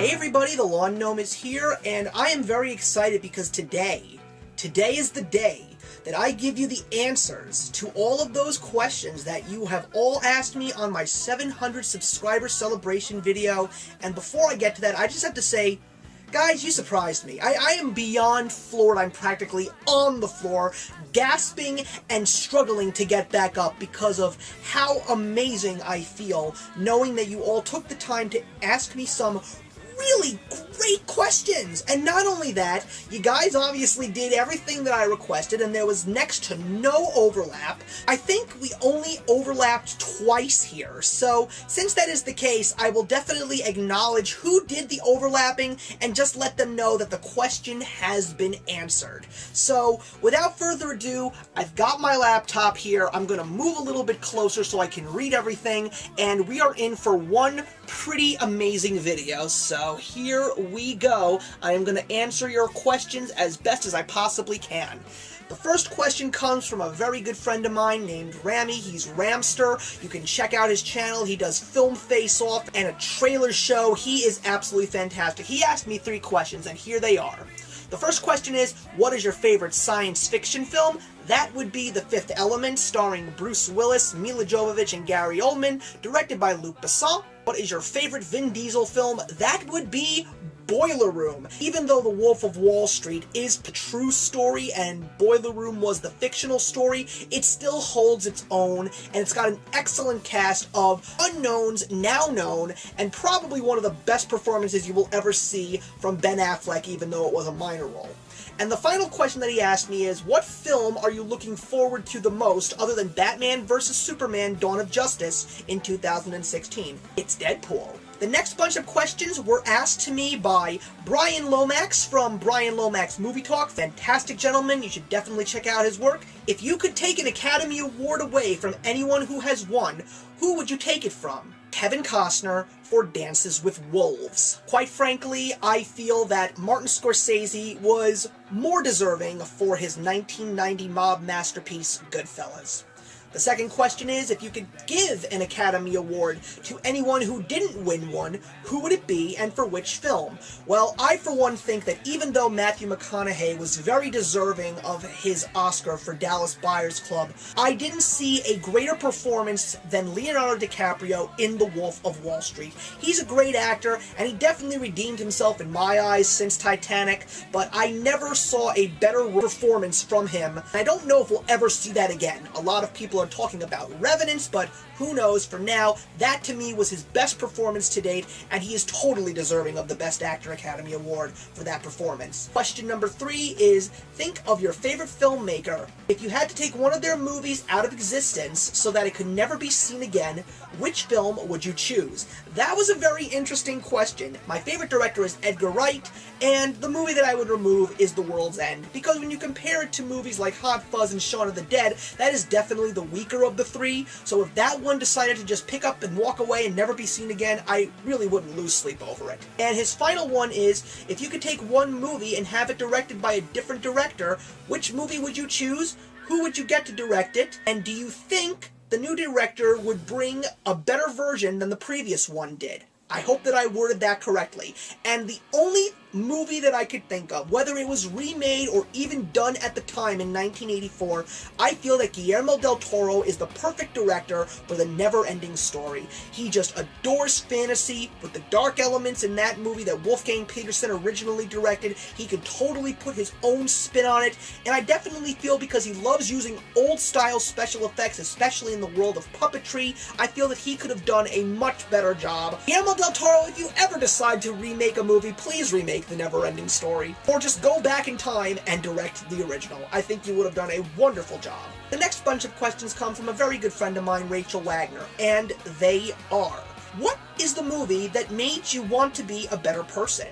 Hey everybody, the Lawn Gnome is here, and I am very excited because today is the day that I give you the answers to all of those questions that you have all asked me on my 700 subscriber celebration video. And before I get to that, I just have to say, guys, you surprised me. I am beyond floored. I'm practically on the floor, gasping and struggling to get back up because of how amazing I feel, knowing that you all took the time to ask me some really great questions. And not only that, you guys obviously did everything that I requested, and there was next to no overlap. I think we only overlapped twice here. So since that is the case, I will definitely acknowledge who did the overlapping and just let them know that the question has been answered. So without further ado, I've got my laptop here. I'm going to move a little bit closer so I can read everything, and we are in for one pretty amazing video. So here we go. I am going to answer your questions as best as I possibly can. The first question comes from a very good friend of mine named Rami. He's Ramster. You can check out his channel. He does Film Face Off and a trailer show. He is absolutely fantastic. He asked me 3 questions, and here they are. The first question is, what is your favorite science fiction film? That would be The Fifth Element, starring Bruce Willis, Mila Jovovich, and Gary Oldman, directed by Luc Besson. What is your favorite Vin Diesel film? That would be Boiler Room. Even though The Wolf of Wall Street is the true story and Boiler Room was the fictional story, it still holds its own, and it's got an excellent cast of unknowns, now known, and probably one of the best performances you will ever see from Ben Affleck, even though it was a minor role. And the final question that he asked me is, what film are you looking forward to the most other than Batman vs. Superman: Dawn of Justice in 2016? It's Deadpool. The next bunch of questions were asked to me by Brian Lomax from Brian Lomax Movie Talk. Fantastic gentleman, you should definitely check out his work. If you could take an Academy Award away from anyone who has won, who would you take it from? Kevin Costner for Dances with Wolves. Quite frankly, I feel that Martin Scorsese was more deserving for his 1990 mob masterpiece, Goodfellas. The second question is, if you could give an Academy Award to anyone who didn't win one, who would it be and for which film? Well, I for one think that even though Matthew McConaughey was very deserving of his Oscar for Dallas Buyers Club, I didn't see a greater performance than Leonardo DiCaprio in The Wolf of Wall Street. He's a great actor, and he definitely redeemed himself in my eyes since Titanic, but I never saw a better performance from him. I don't know if we'll ever see that again. A lot of people are talking about Revenants, but who knows. For now, that to me was his best performance to date, and he is totally deserving of the Best Actor Academy Award for that performance. Question number 3 is, think of your favorite filmmaker. If you had to take one of their movies out of existence so that it could never be seen again, which film would you choose? That was a very interesting question. My favorite director is Edgar Wright, and the movie that I would remove is The World's End, because when you compare it to movies like Hot Fuzz and Shaun of the Dead, that is definitely the weaker of the 3, so if that one decided to just pick up and walk away and never be seen again, I really wouldn't lose sleep over it. And his final one is, if you could take one movie and have it directed by a different director, which movie would you choose? Who would you get to direct it? And do you think the new director would bring a better version than the previous one did? I hope that I worded that correctly. And the only movie that I could think of, whether it was remade or even done at the time in 1984, I feel that Guillermo del Toro is the perfect director for the never-ending story. He just adores fantasy with the dark elements in that movie that Wolfgang Petersen originally directed. He could totally put his own spin on it, and I definitely feel because he loves using old-style special effects, especially in the world of puppetry, I feel that he could have done a much better job. Guillermo del Toro, if you ever decide to remake a movie, please remake the never-ending story, or just go back in time and direct the original. I think you would have done a wonderful job. The next bunch of questions come from a very good friend of mine, Rachel Wagner, and they are, what is the movie that made you want to be a better person?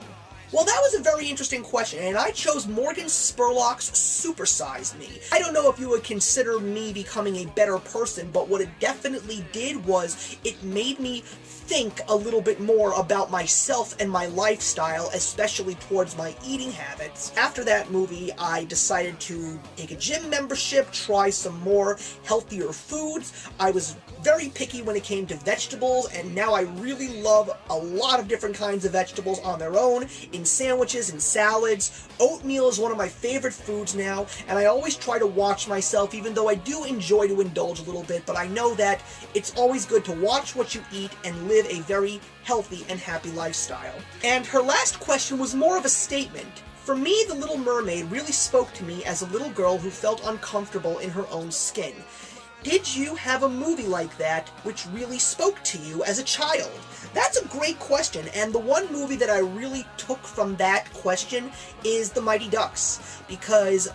Well, that was a very interesting question, and I chose Morgan Spurlock's Super Size Me. I don't know if you would consider me becoming a better person, but what it definitely did was it made me think a little bit more about myself and my lifestyle, especially towards my eating habits. After that movie, I decided to take a gym membership, try some more healthier foods. I was very picky when it came to vegetables, and now I really love a lot of different kinds of vegetables on their own, in sandwiches and salads. Oatmeal is one of my favorite foods now, and I always try to watch myself, even though I do enjoy to indulge a little bit, but I know that it's always good to watch what you eat and live a very healthy and happy lifestyle. And her last question was more of a statement. For me, The Little Mermaid really spoke to me as a little girl who felt uncomfortable in her own skin. Did you have a movie like that which really spoke to you as a child? That's a great question, and the one movie that I really took from that question is The Mighty Ducks, because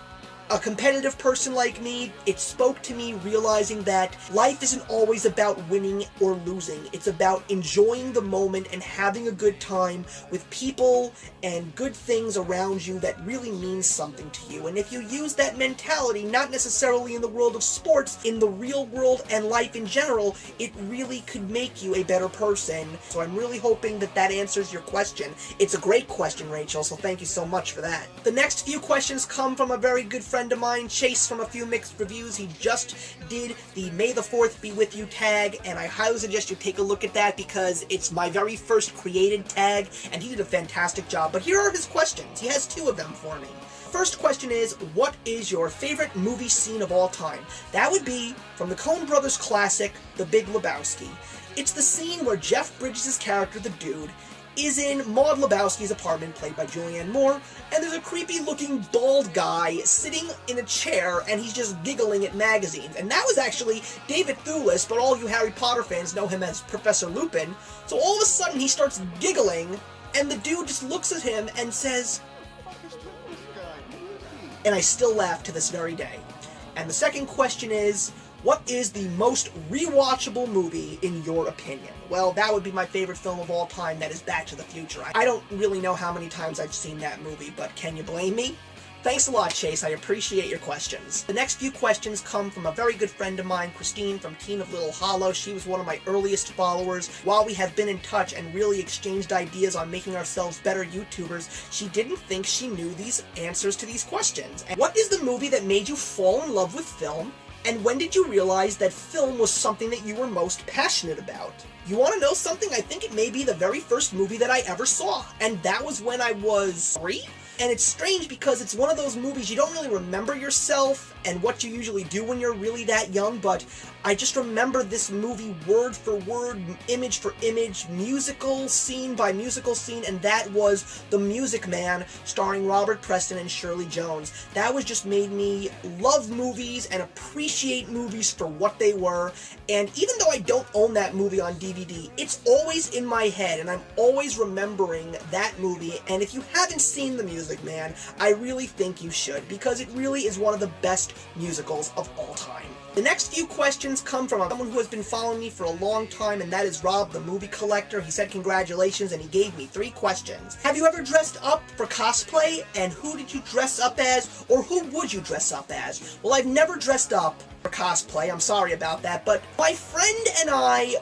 a competitive person like me, it spoke to me realizing that life isn't always about winning or losing. It's about enjoying the moment and having a good time with people and good things around you that really means something to you. And if you use that mentality, not necessarily in the world of sports, in the real world and life in general, it really could make you a better person. So I'm really hoping that that answers your question. It's a great question, Rachel, so thank you so much for that. The next few questions come from a very good friend of mine, Chase, from A Few Mixed Reviews. He just did the May the 4th Be With You tag, and I highly suggest you take a look at that because it's my very first created tag, and he did a fantastic job. But here are his questions. He has two of them for me. First question is, what is your favorite movie scene of all time? That would be from the Coen Brothers classic, The Big Lebowski. It's the scene where Jeff Bridges' character, the Dude, is in Maud Lebowski's apartment, played by Julianne Moore, and there's a creepy-looking bald guy sitting in a chair, and he's just giggling at magazines. And that was actually David Thewlis, but all you Harry Potter fans know him as Professor Lupin. So all of a sudden, he starts giggling, and the dude just looks at him and says, and I still laugh to this very day. And the second question is, what is the most rewatchable movie in your opinion? Well, that would be my favorite film of all time, that is Back to the Future. I don't really know how many times I've seen that movie, but can you blame me? Thanks a lot, Chase. I appreciate your questions. The next few questions come from a very good friend of mine, Christine from Teen of Little Hollow. She was one of my earliest followers. While we have been in touch and really exchanged ideas on making ourselves better YouTubers, she didn't think she knew these answers to these questions. And what is the movie that made you fall in love with film? And when did you realize that film was something that you were most passionate about? You want to know something? I think it may be the very first movie that I ever saw, and that was when I was 3? And it's strange because it's one of those movies you don't really remember yourself and what you usually do when you're really that young, but I just remember this movie word for word, image for image, musical scene by musical scene, and that was The Music Man, starring Robert Preston and Shirley Jones. That was just made me love movies and appreciate movies for what they were, and even though I don't own that movie on DVD, it's always in my head, and I'm always remembering that movie, and if you haven't seen The Music Man, I really think you should, because it really is one of the best musicals of all time. The next few questions come from someone who has been following me for a long time, and that is Rob, the movie collector. He said congratulations, and he gave me 3 questions. Have you ever dressed up for cosplay, and who did you dress up as, or who would you dress up as? Well, I've never dressed up for cosplay, I'm sorry about that, but my friend and I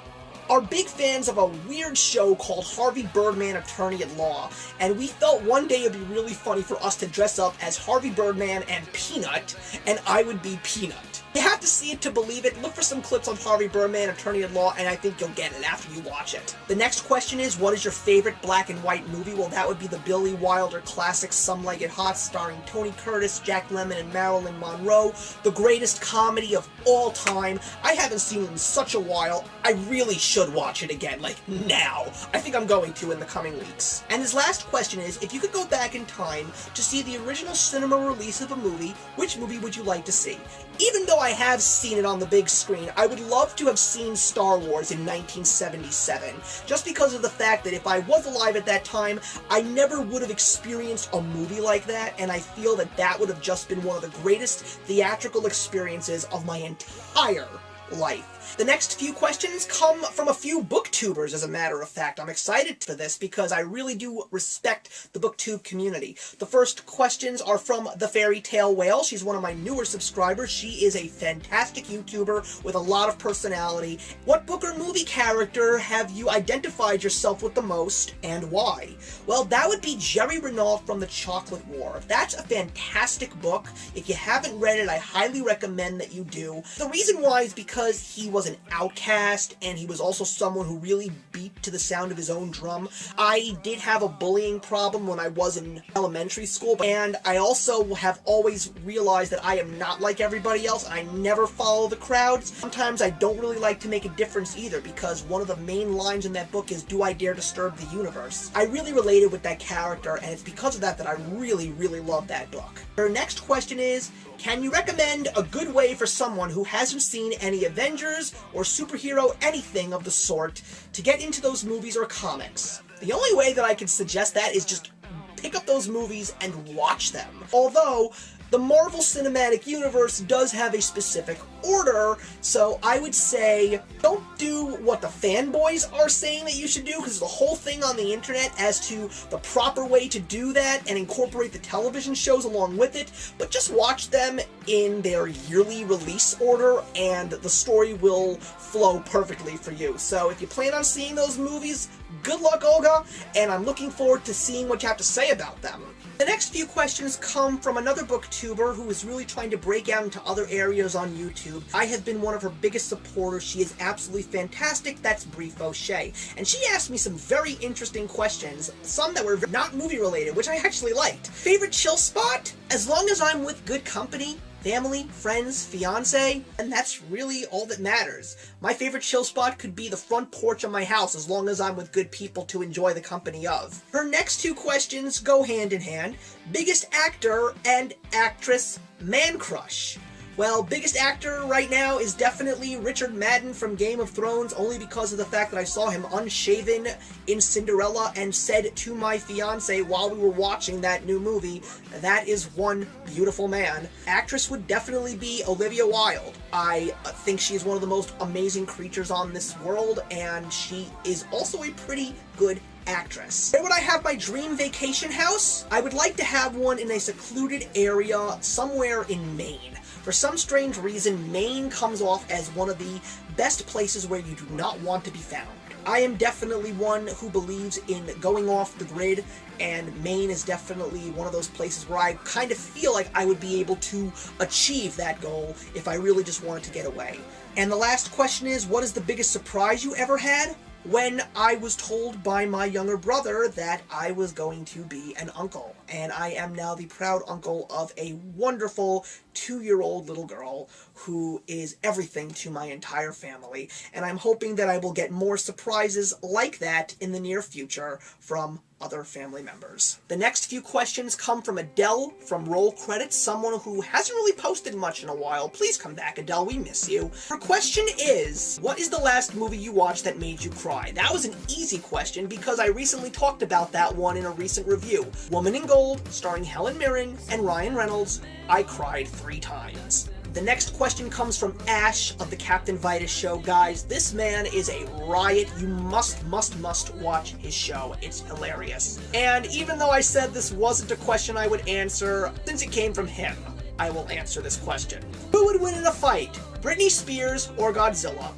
are big fans of a weird show called Harvey Birdman, Attorney at Law, and we felt one day it'd be really funny for us to dress up as Harvey Birdman and Peanut, and I would be Peanut. You have to see it to believe it. Look for some clips on Harvey Birdman, Attorney at Law, and I think you'll get it after you watch it. The next question is, what is your favorite black and white movie? Well, that would be the Billy Wilder classic Some Like It Hot, starring Tony Curtis, Jack Lemmon, and Marilyn Monroe. The greatest comedy of all time. I haven't seen it in such a while. I really should watch it again, like now. I think I'm going to in the coming weeks. And his last question is, if you could go back in time to see the original cinema release of a movie, which movie would you like to see? Even though I have seen it on the big screen, I would love to have seen Star Wars in 1977, just because of the fact that if I was alive at that time, I never would have experienced a movie like that, and I feel that that would have just been one of the greatest theatrical experiences of my entire life. The next few questions come from a few booktubers, as a matter of fact. I'm excited for this because I really do respect the booktube community. The first questions are from The Fairy Tale Whale. She's one of my newer subscribers. She is a fantastic YouTuber with a lot of personality. What book or movie character have you identified yourself with the most, and why? Well, that would be Jerry Renault from The Chocolate War. That's a fantastic book. If you haven't read it, I highly recommend that you do. The reason why is because he was an outcast, and he was also someone who really beat to the sound of his own drum. I did have a bullying problem when I was in elementary school, and I also have always realized that I am not like everybody else. I never follow the crowds. Sometimes I don't really like to make a difference either, because one of the main lines in that book is, "Do I dare disturb the universe?" I really related with that character, and it's because of that I really, really love that book. Her next question is, can you recommend a good way for someone who hasn't seen any Avengers or superhero anything of the sort to get into those movies or comics? The only way that I can suggest that is just pick up those movies and watch them. Although, the Marvel Cinematic Universe does have a specific order, so I would say don't do what the fanboys are saying that you should do, because there's a whole thing on the internet as to the proper way to do that and incorporate the television shows along with it, but just watch them in their yearly release order and the story will flow perfectly for you. So if you plan on seeing those movies, good luck, Olga, and I'm looking forward to seeing what you have to say about them. The next few questions come from another booktuber who is really trying to break out into other areas on YouTube. I have been one of her biggest supporters. She is absolutely fantastic. That's Brie Fauché. And she asked me some very interesting questions, some that were not movie related, which I actually liked. Favorite chill spot? As long as I'm with good company, family, friends, fiance, and that's really all that matters. My favorite chill spot could be the front porch of my house, as long as I'm with good people to enjoy the company of. Her next two questions go hand in hand. Biggest actor and actress man crush. Well, biggest actor right now is definitely Richard Madden from Game of Thrones, only because of the fact that I saw him unshaven in Cinderella and said to my fiance while we were watching that new movie, that is one beautiful man. Actress would definitely be Olivia Wilde. I think she is one of the most amazing creatures on this world, and she is also a pretty good actress. Where would I have my dream vacation house? I would like to have one in a secluded area somewhere in Maine. For some strange reason, Maine comes off as one of the best places where you do not want to be found. I am definitely one who believes in going off the grid, and Maine is definitely one of those places where I kind of feel like I would be able to achieve that goal if I really just wanted to get away. And the last question is, what is the biggest surprise you ever had? When I was told by my younger brother that I was going to be an uncle, and I am now the proud uncle of a wonderful 2-year-old little girl who is everything to my entire family, and I'm hoping that I will get more surprises like that in the near future from other family members. The next few questions come from Adele from Roll Credits, someone who hasn't really posted much in a while. Please come back, Adele, we miss you. Her question is, what is the last movie you watched that made you cry? That was an easy question because I recently talked about that one in a recent review. Woman in Gold, starring Helen Mirren and Ryan Reynolds. I cried 3 times. The next question comes from Ash of the Captain Vitus Show. Guys, this man is a riot. You must watch his show. It's hilarious. And even though I said this wasn't a question I would answer, since it came from him, I will answer this question. Who would win in a fight, Britney Spears or Godzilla?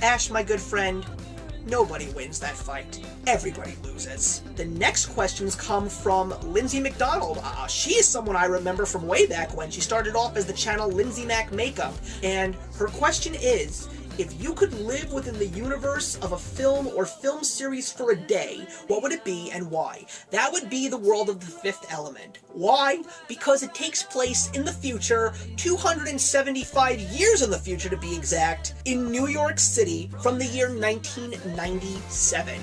Ash, my good friend, nobody wins that fight. Everybody loses. The next questions come from Lindsay McDonald. She is someone I remember from way back when. She started off as the channel Lindsay Mac Makeup. And her question is, if you could live within the universe of a film or film series for a day, what would it be and why? That would be the world of The Fifth Element. Why? Because it takes place in the future, 275 years in the future to be exact, in New York City from the year 1997.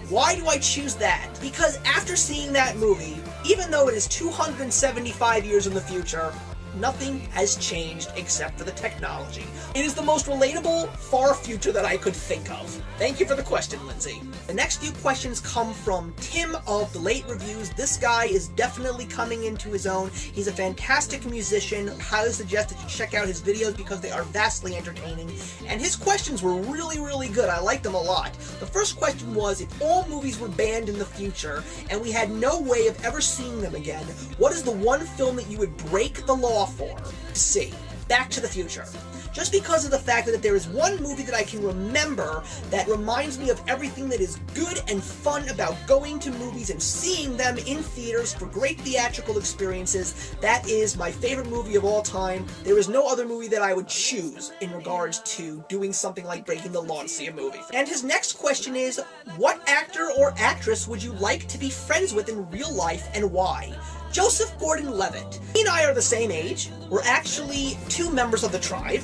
Why do I choose that? Because after seeing that movie, even though it is 275 years in the future, Nothing has changed except for the technology. It is the most relatable far future that I could think of. Thank you for the question, Lindsay. The next few questions come from Tim of the Late Reviews. This guy is definitely coming into his own. He's a fantastic musician. Highly suggest that you check out his videos because they are vastly entertaining. And his questions were really good. I liked them a lot. The first question was, if all movies were banned in the future and we had no way of ever seeing them again, what is the one film that you would break the law for to see? Back to the Future. Just because of the fact that there is one movie that I can remember that reminds me of everything that is good and fun about going to movies and seeing them in theaters for great theatrical experiences. That is my favorite movie of all time. There is no other movie that I would choose in regards to doing something like breaking the law to see a movie. And his next question is, what actor or actress would you like to be friends with in real life and why? Joseph Gordon-Levitt. He and I are the same age. We're actually two members of the tribe.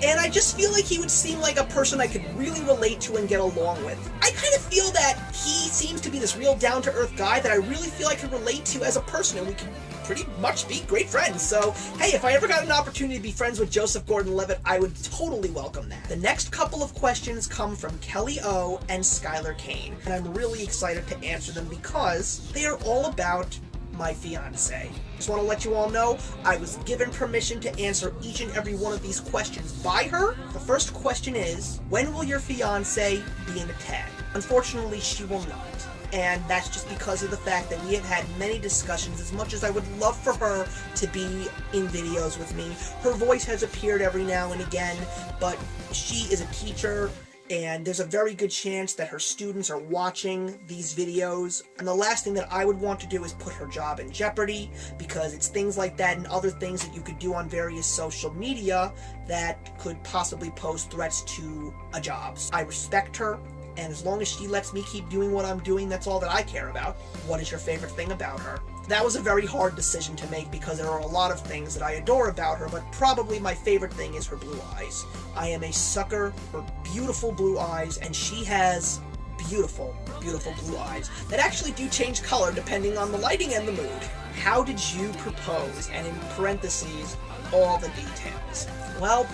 And I just feel like he would seem like a person I could really relate to and get along with. I kind of feel that he seems to be this real down-to-earth guy that I really feel I could relate to as a person, and we could pretty much be great friends. So, hey, if I ever got an opportunity to be friends with Joseph Gordon-Levitt, I would totally welcome that. The next couple of questions come from Kelly O and Skylar Kane, and I'm really excited to answer them because they are all about my fiance. Just want to let you all know, I was given permission to answer each and every one of these questions by her. The first question is, when will your fiance be in a tag? Unfortunately, she will not. And that's just because of the fact that we have had many discussions. As much as I would love for her to be in videos with me, her voice has appeared every now and again, but she is a teacher, and there's a very good chance that her students are watching these videos. And the last thing that I would want to do is put her job in jeopardy, because it's things like that and other things that you could do on various social media that could possibly pose threats to a job. I respect her, and as long as she lets me keep doing what I'm doing, that's all that I care about. What is your favorite thing about her? That was a very hard decision to make because there are a lot of things that I adore about her, but probably my favorite thing is her blue eyes. I am a sucker for beautiful blue eyes, and she has beautiful blue eyes that actually do change color depending on the lighting and the mood. How did you propose? And in parentheses, all the details. Well,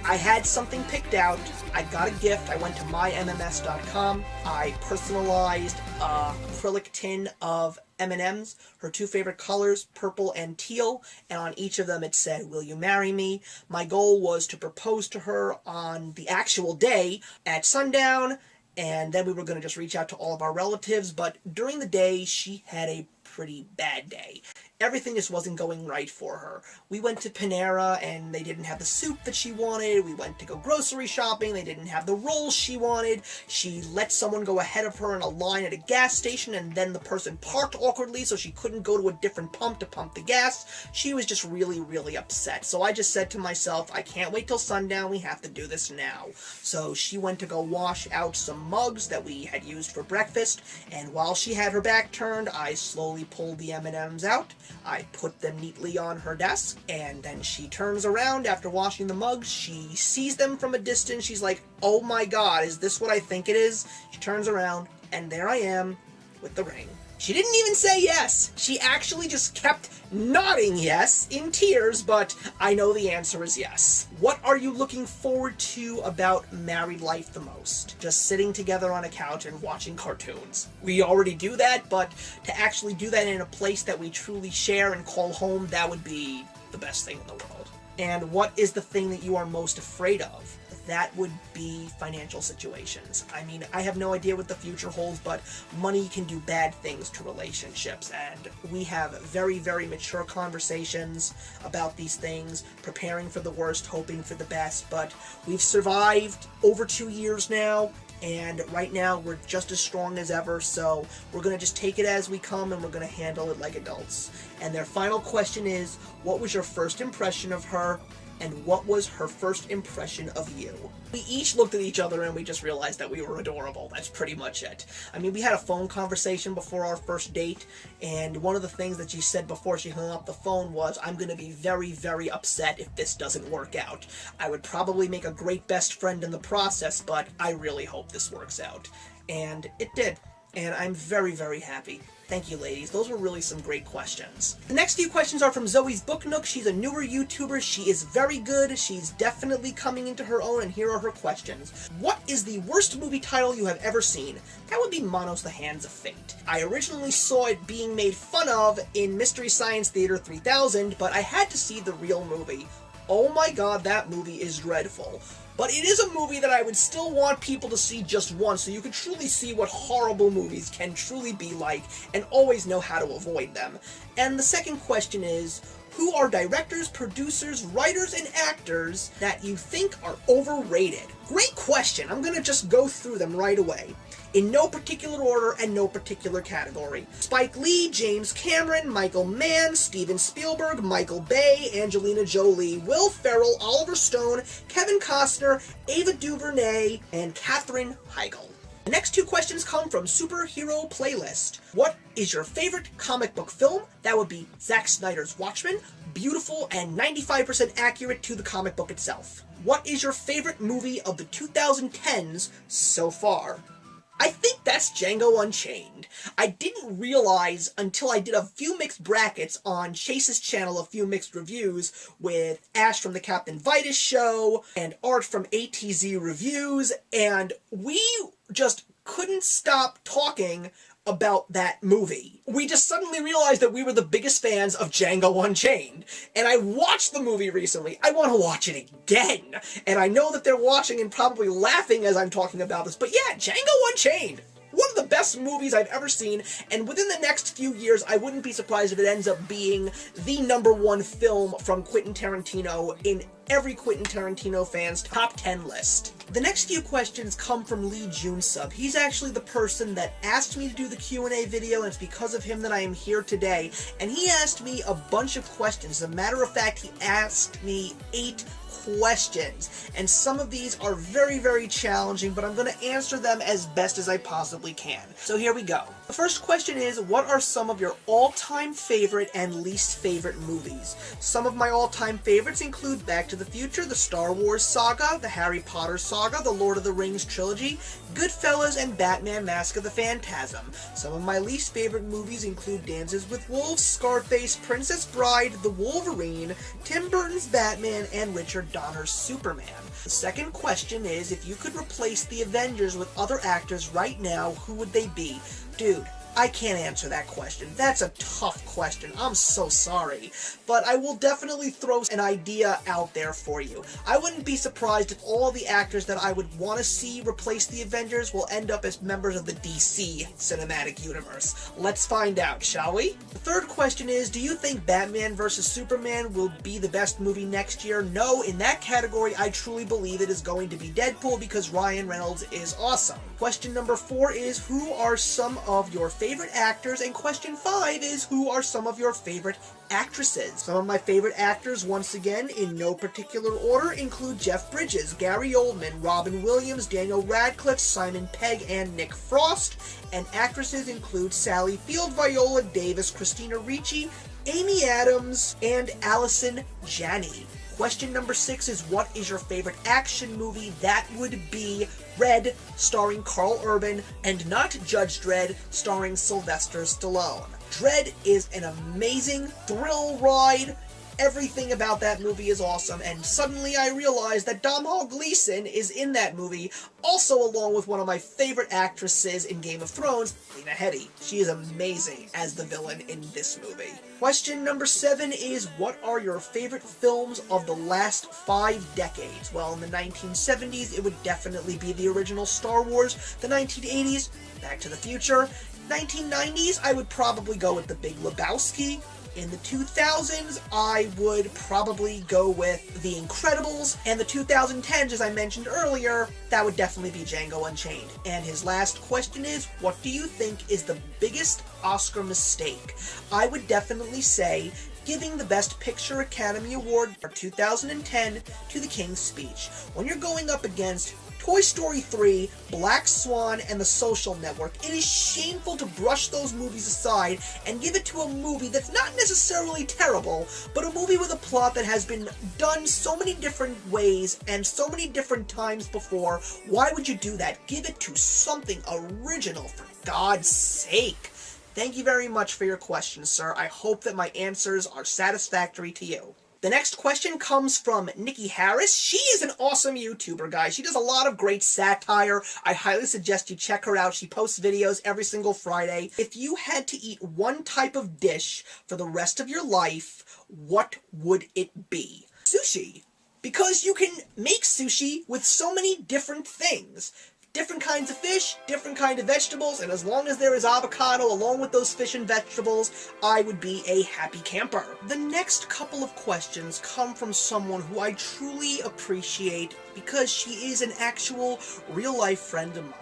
I had something picked out. I got a gift. I went to mymms.com. I personalized a acrylic tin of M&Ms, her two favorite colors, purple and teal, and on each of them it said, "Will you marry me?" My goal was to propose to her on the actual day at sundown, and then we were going to just reach out to all of our relatives, but during the day she had a pretty bad day. Everything just wasn't going right for her. We went to Panera and they didn't have the soup that she wanted. We went to go grocery shopping. They didn't have the rolls she wanted. She let someone go ahead of her in a line at a gas station, and then the person parked awkwardly so she couldn't go to a different pump to pump the gas. She was just really upset. So I just said to myself, I can't wait till sundown. We have to do this now. So she went to go wash out some mugs that we had used for breakfast, and while she had her back turned, I slowly pulled the M&Ms out. I put them neatly on her desk, and then she turns around after washing the mugs. She sees them from a distance. She's like, "Oh my God, is this what I think it is?" She turns around, and there I am with the ring. She didn't even say yes. She actually just kept nodding yes in tears, but I know the answer is yes. What are you looking forward to about married life the most? Just sitting together on a couch and watching cartoons. We already do that, but to actually do that in a place that we truly share and call home, that would be the best thing in the world. And what is the thing that you are most afraid of? That would be financial situations. I mean, I have no idea what the future holds, but money can do bad things to relationships, and we have very mature conversations about these things, preparing for the worst, hoping for the best, but we've survived over 2 years now, and right now we're just as strong as ever, so we're going to just take it as we come, and we're going to handle it like adults. And their final question is, what was your first impression of her? And what was her first impression of you? We each looked at each other and we just realized that we were adorable. That's pretty much it. I mean, we had a phone conversation before our first date, and one of the things that she said before she hung up the phone was, "I'm going to be very upset if this doesn't work out. I would probably make a great best friend in the process, but I really hope this works out." And it did. And I'm very happy. Thank you, ladies. Those were really some great questions. The next few questions are from Zoe's Book Nook. She's a newer YouTuber. She is very good. She's definitely coming into her own, and here are her questions. What is the worst movie title you have ever seen? That would be Monos: The Hands of Fate. I originally saw it being made fun of in Mystery Science Theater 3000, but I had to see the real movie. Oh my god, that movie is dreadful. But it is a movie that I would still want people to see just once, so you can truly see what horrible movies can truly be like, and always know how to avoid them. And the second question is, who are directors, producers, writers, and actors that you think are overrated? Great question. I'm gonna just go through them right away, in no particular order and no particular category. Spike Lee, James Cameron, Michael Mann, Steven Spielberg, Michael Bay, Angelina Jolie, Will Ferrell, Oliver Stone, Kevin Costner, Ava DuVernay, and Katherine Heigl. The next two questions come from Superhero Playlist. What is your favorite comic book film? That would be Zack Snyder's Watchmen, beautiful and 95% accurate to the comic book itself. What is your favorite movie of the 2010s so far? I think that's Django Unchained. I didn't realize until I did a few mixed brackets on Chase's channel, a few mixed reviews, with Ash from the Captain Vitus show, and Art from ATZ Reviews, and we just couldn't stop talking about that movie. We just suddenly realized that we were the biggest fans of Django Unchained. And I watched the movie recently. I want to watch it again. And I know that they're watching and probably laughing as I'm talking about this, but yeah, Django Unchained. One of the best movies I've ever seen, and within the next few years, I wouldn't be surprised if it ends up being the #1 film from Quentin Tarantino in every Quentin Tarantino fan's top 10 list. The next few questions come from Lee Junsub. He's actually the person that asked me to do the Q&A video, and it's because of him that I am here today. And he asked me a bunch of questions. As a matter of fact, he asked me 8 questions, and some of these are very, very challenging, but I'm going to answer them as best as I possibly can. So here we go. The first question is, what are some of your all-time favorite and least favorite movies? Some of my all-time favorites include Back to the Future, the Star Wars saga, the Harry Potter saga, the Lord of the Rings trilogy, Goodfellas, and Batman: Mask of the Phantasm. Some of my least favorite movies include Dances with Wolves, Scarface, Princess Bride, The Wolverine, Tim Burton's Batman, and Richard Donner's Superman. The second question is, if you could replace the Avengers with other actors right now, who would they be? Dude, I can't answer that question. That's a tough question. I'm so sorry. But I will definitely throw an idea out there for you. I wouldn't be surprised if all the actors that I would want to see replace the Avengers will end up as members of the DC cinematic universe. Let's find out, shall we? The third question is, do you think Batman vs. Superman will be the best movie next year? No, in that category, I truly believe it is going to be Deadpool because Ryan Reynolds is awesome. Question number 4 is, who are some of your favorite actors? And question 5 is, who are some of your favorite actresses? Some of my favorite actors, once again, in no particular order, include Jeff Bridges, Gary Oldman, Robin Williams, Daniel Radcliffe, Simon Pegg, and Nick Frost. And actresses include Sally Field, Viola Davis, Christina Ricci, Amy Adams, and Allison Janney. Question number 6 is, what is your favorite action movie? That would be Red, starring Carl Urban, and not Judge Dredd, starring Sylvester Stallone. Dredd is an amazing thrill ride. Everything about that movie is awesome, and suddenly I realized that Domhnall Gleeson is in that movie, also along with one of my favorite actresses in Game of Thrones, Lena Headey. She is amazing as the villain in this movie. Question number 7 is, what are your favorite films of the last 5 decades? Well, in the 1970s, it would definitely be the original Star Wars. The 1980s, Back to the Future. 1990s, I would probably go with The Big Lebowski. In the 2000s, I would probably go with The Incredibles, and the 2010s, as I mentioned earlier, that would definitely be Django Unchained. And his last question is, what do you think is the biggest Oscar mistake? I would definitely say giving the Best Picture Academy Award for 2010 to The King's Speech. When you're going up against Toy Story 3, Black Swan, and The Social Network, it is shameful to brush those movies aside and give it to a movie that's not necessarily terrible, but a movie with a plot that has been done so many different ways and so many different times before. Why would you do that? Give it to something original, for God's sake. Thank you very much for your questions, sir. I hope that my answers are satisfactory to you. The next question comes from Nikki Harris. She is an awesome YouTuber, guys. She does a lot of great satire. I highly suggest you check her out. She posts videos every single Friday. If you had to eat one type of dish for the rest of your life, what would it be? Sushi. Because you can make sushi with so many different things. Different kinds of fish, different kind of vegetables, and as long as there is avocado along with those fish and vegetables, I would be a happy camper. The next couple of questions come from someone who I truly appreciate because she is an actual real-life friend of mine.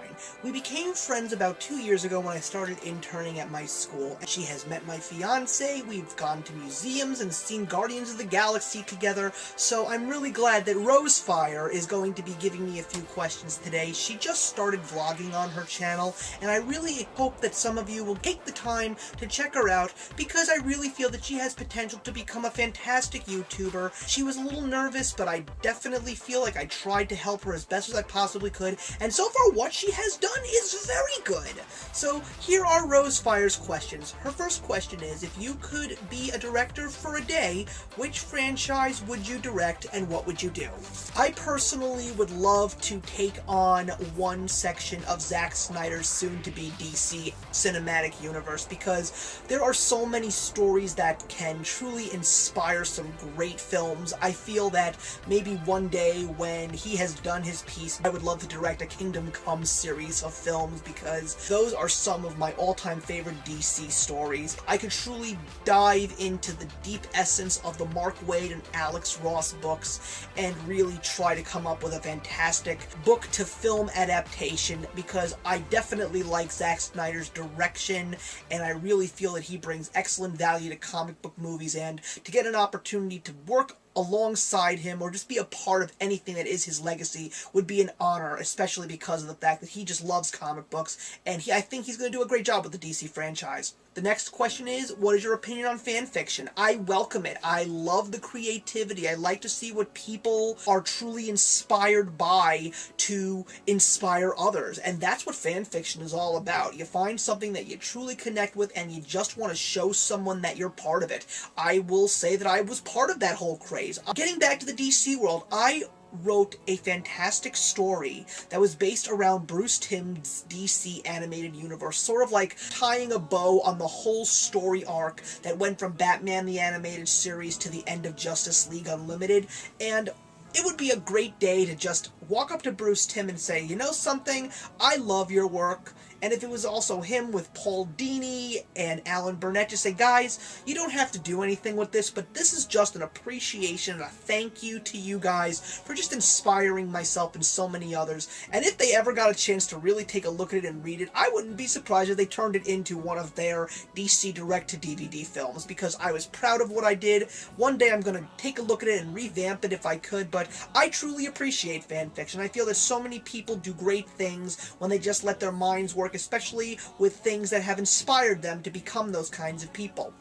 We became friends about 2 years ago when I started interning at my school. She has met my fiance, we've gone to museums and seen Guardians of the Galaxy together, so I'm really glad that Rosefire is going to be giving me a few questions today. She just started vlogging on her channel, and I really hope that some of you will take the time to check her out because I really feel that she has potential to become a fantastic YouTuber. She was a little nervous, but I definitely feel like I tried to help her as best as I possibly could, and so far what she has done is very good. So here are Rosefire's questions. Her first question is, if you could be a director for a day, which franchise would you direct and what would you do? I personally would love to take on one section of Zack Snyder's soon-to-be DC cinematic universe because there are so many stories that can truly inspire some great films. I feel that maybe one day when he has done his piece, I would love to direct a Kingdom Come series of films because those are some of my all-time favorite DC stories. I could truly dive into the deep essence of the Mark Waid and Alex Ross books and really try to come up with a fantastic book-to-film adaptation because I definitely like Zack Snyder's direction and I really feel that he brings excellent value to comic book movies, and to get an opportunity to work alongside him or just be a part of anything that is his legacy would be an honor, especially because of the fact that he just loves comic books, and I think he's going to do a great job with the DC franchise. The next question is, what is your opinion on fan fiction? I welcome it. I love the creativity. I like to see what people are truly inspired by to inspire others, and that's what fan fiction is all about. You find something that you truly connect with and you just want to show someone that you're part of it. I will say that I was part of that whole craze. Getting back to the DC world, I wrote a fantastic story that was based around Bruce Timm's DC animated universe, sort of like tying a bow on the whole story arc that went from Batman the Animated Series to the end of Justice League Unlimited, and it would be a great day to just walk up to Bruce Timm and say, you know something, I love your work. And if it was also him with Paul Dini and Alan Burnett, just say, guys, you don't have to do anything with this, but this is just an appreciation and a thank you to you guys for just inspiring myself and so many others. And if they ever got a chance to really take a look at it and read it, I wouldn't be surprised if they turned it into one of their DC direct-to-DVD films, because I was proud of what I did. One day I'm going to take a look at it and revamp it if I could, but I truly appreciate fan fiction. I feel that so many people do great things when they just let their minds work, especially with things that have inspired them to become those kinds of people.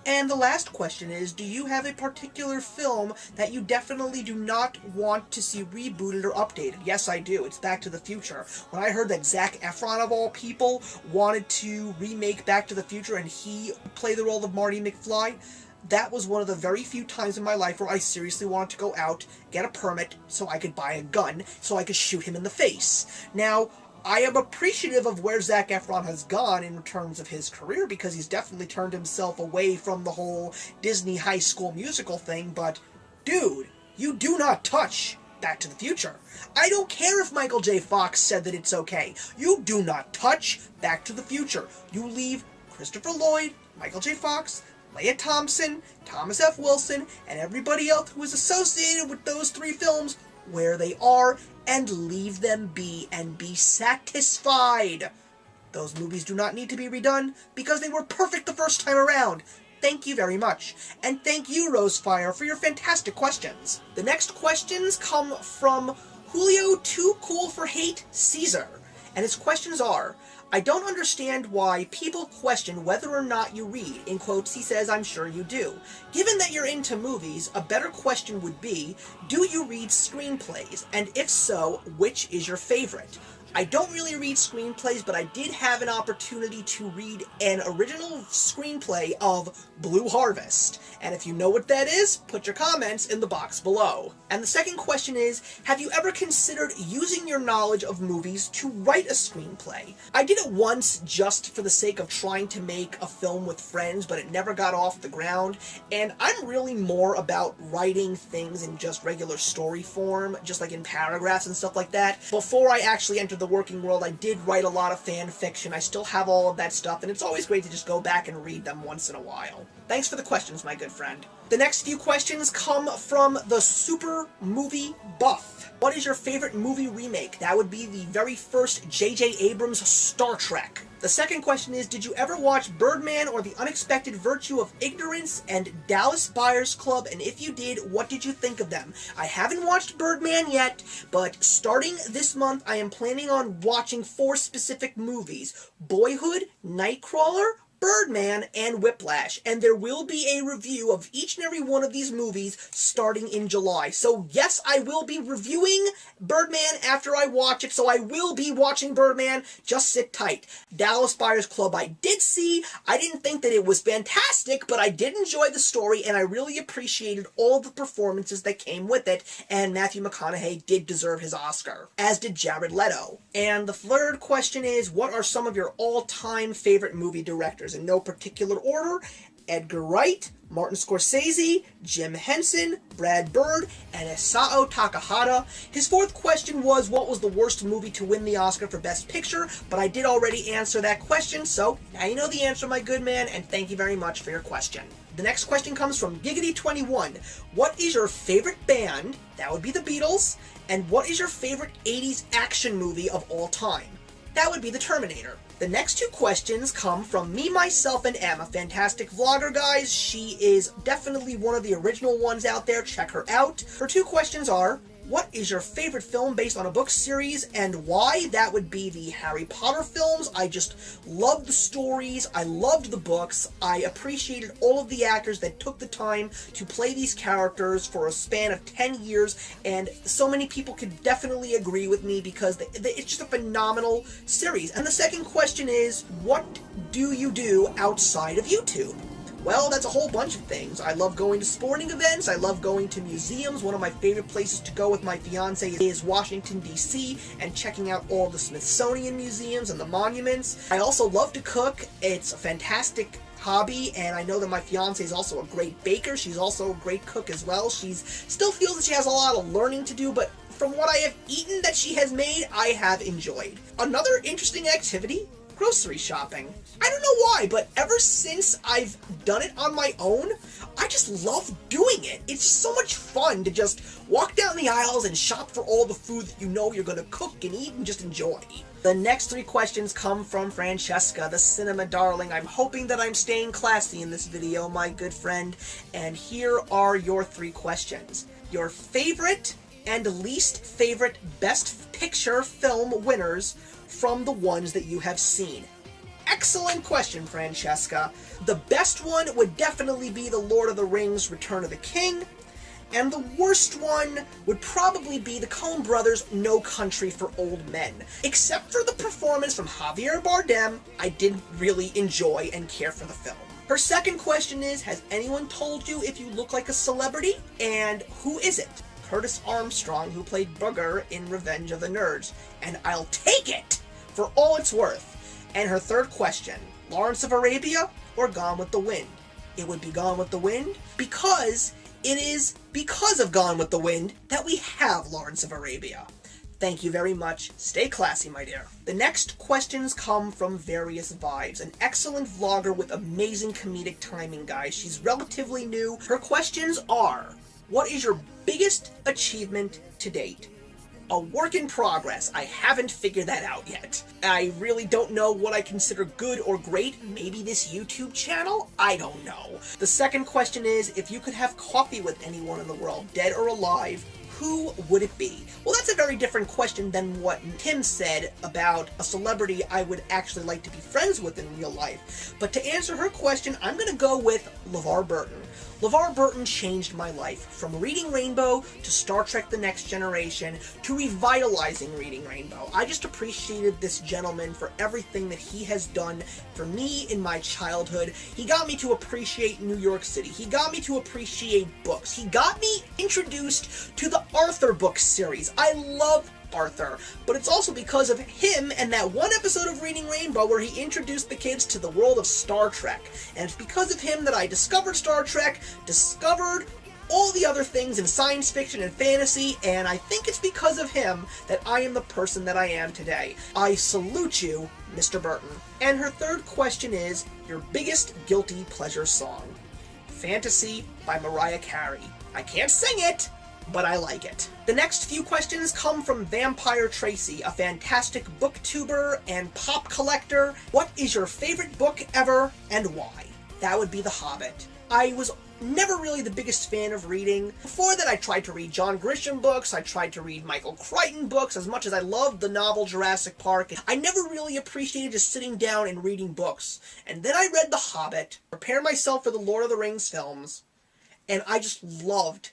And the last question is, do you have a particular film that you definitely do not want to see rebooted or updated? Yes, I do. It's Back to the Future. When I heard that Zac Efron, of all people, wanted to remake Back to the Future and he played the role of Marty McFly, that was one of the very few times in my life where I seriously wanted to go out, get a permit, so I could buy a gun, so I could shoot him in the face. Now, I am appreciative of where Zac Efron has gone in terms of his career, because he's definitely turned himself away from the whole Disney High School Musical thing, but, dude, you do not touch Back to the Future. I don't care if Michael J. Fox said that it's okay. You do not touch Back to the Future. You leave Christopher Lloyd, Michael J. Fox, Leia Thompson, Thomas F. Wilson, and everybody else who is associated with those three films where they are, and leave them be and be satisfied. Those movies do not need to be redone because they were perfect the first time around. Thank you very much. And thank you, Rosefire, for your fantastic questions. The next questions come from Julio Too Cool for Hate Caesar. And his questions are, I don't understand why people question whether or not you read. In quotes, he says, I'm sure you do. Given that you're into movies, a better question would be, do you read screenplays? And if so, which is your favorite? I don't really read screenplays, but I did have an opportunity to read an original screenplay of Blue Harvest. And if you know what that is, put your comments in the box below. And the second question is, have you ever considered using your knowledge of movies to write a screenplay? I did it once just for the sake of trying to make a film with friends, but it never got off the ground. And I'm really more about writing things in just regular story form, just like in paragraphs and stuff like that. Before I actually entered the working world, I did write a lot of fan fiction. I still have all of that stuff, and it's always great to just go back and read them once in a while. Thanks for the questions, my good friend. The next few questions come from the Super Movie Buff. What is your favorite movie remake? That would be the very first J.J. Abrams Star Trek. The second question is, did you ever watch Birdman or The Unexpected Virtue of Ignorance and Dallas Buyers Club? And if you did, what did you think of them? I haven't watched Birdman yet, but starting this month, I am planning on watching 4 specific movies: Boyhood, Nightcrawler, Birdman, and Whiplash, and there will be a review of each and every one of these movies starting in July. So yes, I will be reviewing Birdman after I watch it, so I will be watching Birdman. Just sit tight. Dallas Buyers Club I did see. I didn't think that it was fantastic, but I did enjoy the story, and I really appreciated all the performances that came with it, and Matthew McConaughey did deserve his Oscar, as did Jared Leto. And the third question is, what are some of your all-time favorite movie directors? In no particular order: Edgar Wright, Martin Scorsese, Jim Henson, Brad Bird, and Isao Takahata. His fourth question was, what was the worst movie to win the Oscar for Best Picture? But I did already answer that question, so now you know the answer, my good man, and thank you very much for your question. The next question comes from Giggity21. What is your favorite band? That would be the Beatles. And what is your favorite 80s action movie of all time? That would be The Terminator. The next 2 questions come from Me, Myself, and Em, a fantastic vlogger, guys. She is definitely one of the original ones out there. Check her out. Her 2 questions are, what is your favorite film based on a book series and why? That would be the Harry Potter films. I just loved the stories. I loved the books. I appreciated all of the actors that took the time to play these characters for a span of 10 years, and so many people could definitely agree with me because it's just a phenomenal series. And the second question is, what do you do outside of YouTube? Well, that's a whole bunch of things. I love going to sporting events. I love going to museums. One of my favorite places to go with my fiance is Washington, D.C., and checking out all the Smithsonian museums and the monuments. I also love to cook. It's a fantastic hobby, and I know that my fiance is also a great baker. She's also a great cook as well. She still feels that she has a lot of learning to do, but from what I have eaten that she has made, I have enjoyed. Another interesting activity: grocery shopping. I don't know why, but ever since I've done it on my own, I just love doing it. It's just so much fun to just walk down the aisles and shop for all the food that you know you're gonna cook and eat and just enjoy. The next 3 questions come from Francesca, the cinema darling. I'm hoping that I'm staying classy in this video, my good friend. And here are your 3 questions. Your favorite and least favorite Best Picture film winners from the ones that you have seen. Excellent question, Francesca. The best one would definitely be The Lord of the Rings: Return of the King, and the worst one would probably be the Coen Brothers' No Country for Old Men. Except for the performance from Javier Bardem, I didn't really enjoy and care for the film. Her second question is, has anyone told you if you look like a celebrity? And who is it? Curtis Armstrong, who played Booger in Revenge of the Nerds. And I'll take it for all it's worth. And her third question, Lawrence of Arabia or Gone with the Wind? It would be Gone with the Wind because it is because of Gone with the Wind that we have Lawrence of Arabia. Thank you very much. Stay classy, my dear. The next questions come from Various Vibes, an excellent vlogger with amazing comedic timing, guys. She's relatively new. Her questions are, what is your biggest achievement to date? A work in progress. I haven't figured that out yet. I really don't know what I consider good or great. Maybe this YouTube channel? I don't know. The second question is, if you could have coffee with anyone in the world, dead or alive, who would it be? Well, that's a very different question than what Tim said about a celebrity I would actually like to be friends with in real life. But to answer her question, I'm going to go with LeVar Burton. LeVar Burton changed my life, from reading Rainbow to Star Trek The Next Generation to revitalizing reading Rainbow. I just appreciated this gentleman for everything that he has done for me in my childhood. He got me to appreciate New York City. He got me to appreciate books. He got me introduced to the Arthur book series. I love Arthur, but it's also because of him and that one episode of Reading Rainbow where he introduced the kids to the world of Star Trek. And it's because of him that I discovered Star Trek, discovered all the other things in science fiction and fantasy, and I think it's because of him that I am the person that I am today. I salute you, Mr. Burton. And her third question is, your biggest guilty pleasure song? Fantasy by Mariah Carey. I can't sing it, but I like it. The next few questions come from Vampire Tracy, a fantastic booktuber and pop collector. What is your favorite book ever, and why? That would be The Hobbit. I was never really the biggest fan of reading. Before that, I tried to read John Grisham books, I tried to read Michael Crichton books, as much as I loved the novel Jurassic Park. I never really appreciated just sitting down and reading books. And then I read The Hobbit, prepared myself for the Lord of the Rings films, and I just loved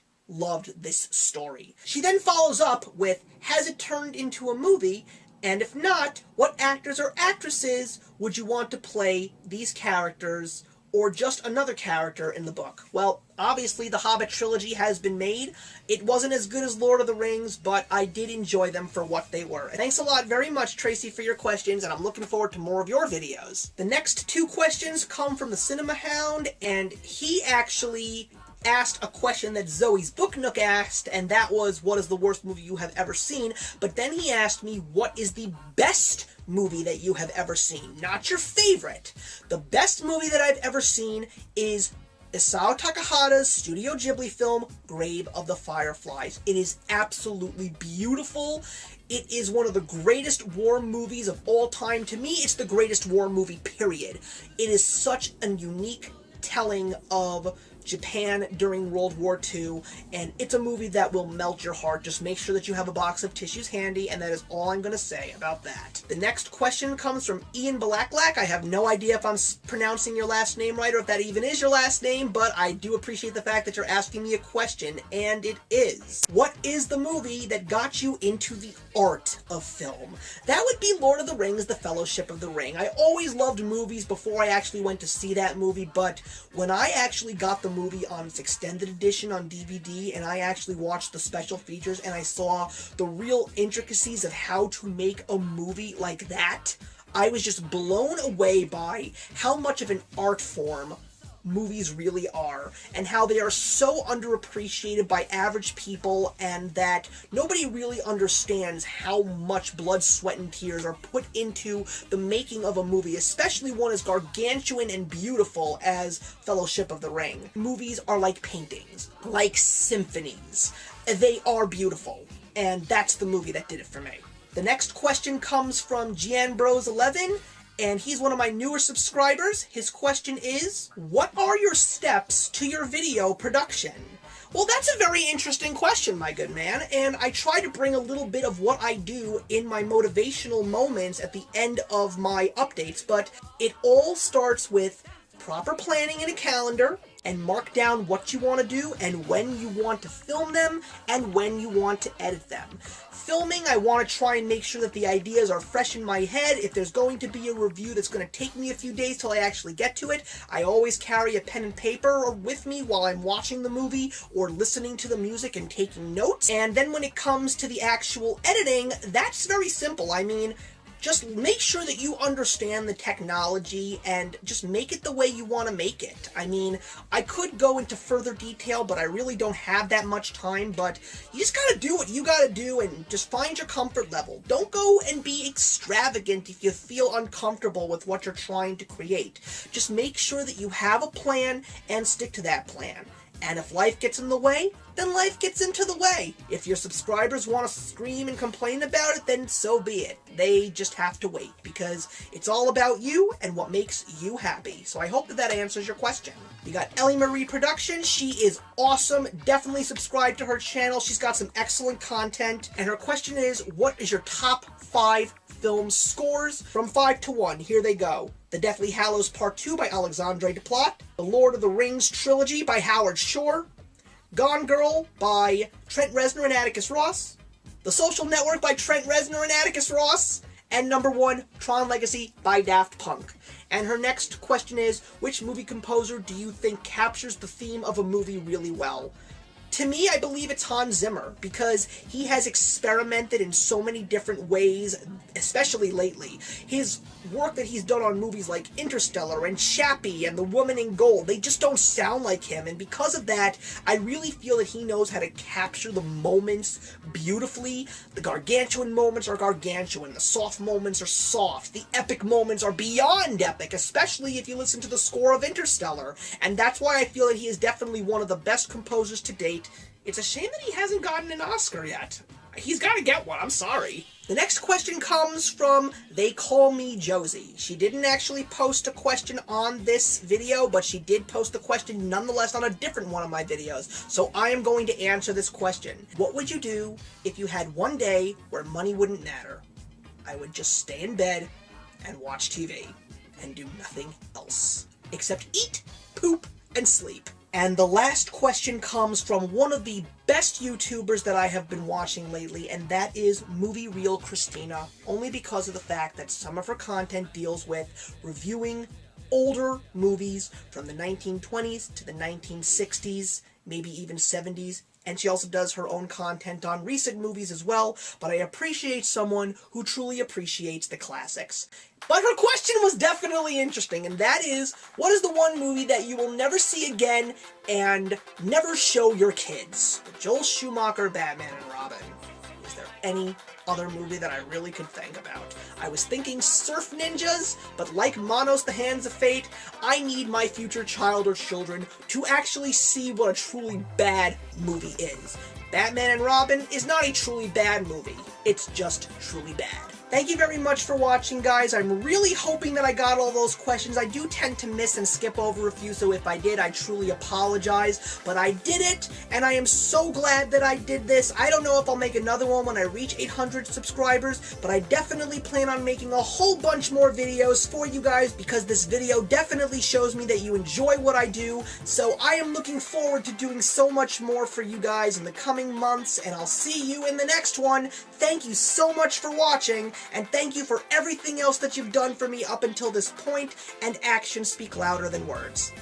this story. She then follows up with, has it turned into a movie? And if not, what actors or actresses would you want to play these characters, or just another character in the book? Well, obviously the Hobbit trilogy has been made. It wasn't as good as Lord of the Rings, but I did enjoy them for what they were. Thanks a lot very much, Tracy, for your questions, and I'm looking forward to more of your videos. The next two questions come from the Cinema Hound, and he actually asked a question that Zoe's Book Nook asked, and that was, what is the worst movie you have ever seen? But then he asked me, what is the best movie that you have ever seen? Not your favorite. The best movie that I've ever seen is Isao Takahata's Studio Ghibli film, Grave of the Fireflies. It is absolutely beautiful. It is one of the greatest war movies of all time. To me, it's the greatest war movie, period. It is such a unique telling of Japan during World War II, and it's a movie that will melt your heart. Just make sure that you have a box of tissues handy, and that is all I'm going to say about that. The next question comes from Ian Blacklack. I have no idea if I'm pronouncing your last name right, or if that even is your last name, but I do appreciate the fact that you're asking me a question, and it is, what is the movie that got you into the art of film? That would be Lord of the Rings, The Fellowship of the Ring. I always loved movies before I actually went to see that movie, but when I actually got the movie on its extended edition on DVD, and I actually watched the special features, and I saw the real intricacies of how to make a movie like that, I was just blown away by how much of an art form movies really are, and how they are so underappreciated by average people, and that nobody really understands how much blood, sweat, and tears are put into the making of a movie, especially one as gargantuan and beautiful as Fellowship of the Ring. Movies are like paintings, like symphonies. They are beautiful, and that's the movie that did it for me. The next question comes from GianBros11, and he's one of my newer subscribers. His question is, what are your steps to your video production? Well, that's a very interesting question, my good man, and I try to bring a little bit of what I do in my motivational moments at the end of my updates, but it all starts with proper planning in a calendar, and mark down what you want to do, and when you want to film them, and when you want to edit them. Filming, I want to try and make sure that the ideas are fresh in my head. If there's going to be a review that's going to take me a few days till I actually get to it, I always carry a pen and paper with me while I'm watching the movie, or listening to the music and taking notes. And then when it comes to the actual editing, that's very simple. I mean, just make sure that you understand the technology and just make it the way you want to make it. I mean, I could go into further detail, but I really don't have that much time, but you just gotta do what you gotta do and just find your comfort level. Don't go and be extravagant if you feel uncomfortable with what you're trying to create. Just make sure that you have a plan and stick to that plan. And if life gets in the way, then life gets into the way. If your subscribers want to scream and complain about it, then so be it. They just have to wait, because it's all about you and what makes you happy. So I hope that that answers your question. We got Ellie Marie Production. She is awesome. Definitely subscribe to her channel. She's got some excellent content. And her question is, what is your top 5 film scores from 5 to 1. Here they go. The Deathly Hallows Part 2 by Alexandre Desplat. The Lord of the Rings Trilogy by Howard Shore. Gone Girl by Trent Reznor and Atticus Ross. The Social Network by Trent Reznor and Atticus Ross. And number 1, Tron Legacy by Daft Punk. And her next question is, which movie composer do you think captures the theme of a movie really well? To me, I believe it's Hans Zimmer, because he has experimented in so many different ways, especially lately. His work that he's done on movies like Interstellar and Chappie and The Woman in Gold, they just don't sound like him, and because of that, I really feel that he knows how to capture the moments beautifully. The gargantuan moments are gargantuan, the soft moments are soft, the epic moments are beyond epic, especially if you listen to the score of Interstellar, and that's why I feel that he is definitely one of the best composers to date. It's a shame that he hasn't gotten an Oscar yet. He's got to get one, I'm sorry. The next question comes from They Call Me Josie. She didn't actually post a question on this video, but she did post a question nonetheless on a different one of my videos. So I am going to answer this question. What would you do if you had one day where money wouldn't matter? I would just stay in bed and watch TV and do nothing else except eat, poop, and sleep. And the last question comes from one of the best YouTubers that I have been watching lately, and that is Movie Reel Christina, only because of the fact that some of her content deals with reviewing older movies from the 1920s to the 1960s, maybe even 70s, and she also does her own content on recent movies as well, but I appreciate someone who truly appreciates the classics. But her question was definitely interesting, and that is, what is the one movie that you will never see again and never show your kids? The Joel Schumacher Batman and Robin. Is there any other movie that I really could think about? I was thinking Surf Ninjas, but like Manos the Hands of Fate, I need my future child or children to actually see what a truly bad movie is. Batman and Robin is not a truly bad movie. It's just truly bad. Thank you very much for watching, guys. I'm really hoping that I got all those questions. I do tend to miss and skip over a few, so if I did, I truly apologize. But I did it, and I am so glad that I did this. I don't know if I'll make another one when I reach 800 subscribers, but I definitely plan on making a whole bunch more videos for you guys, because this video definitely shows me that you enjoy what I do. So I am looking forward to doing so much more for you guys in the coming months, and I'll see you in the next one. Thank you so much for watching, and thank you for everything else that you've done for me up until this point, and actions speak louder than words.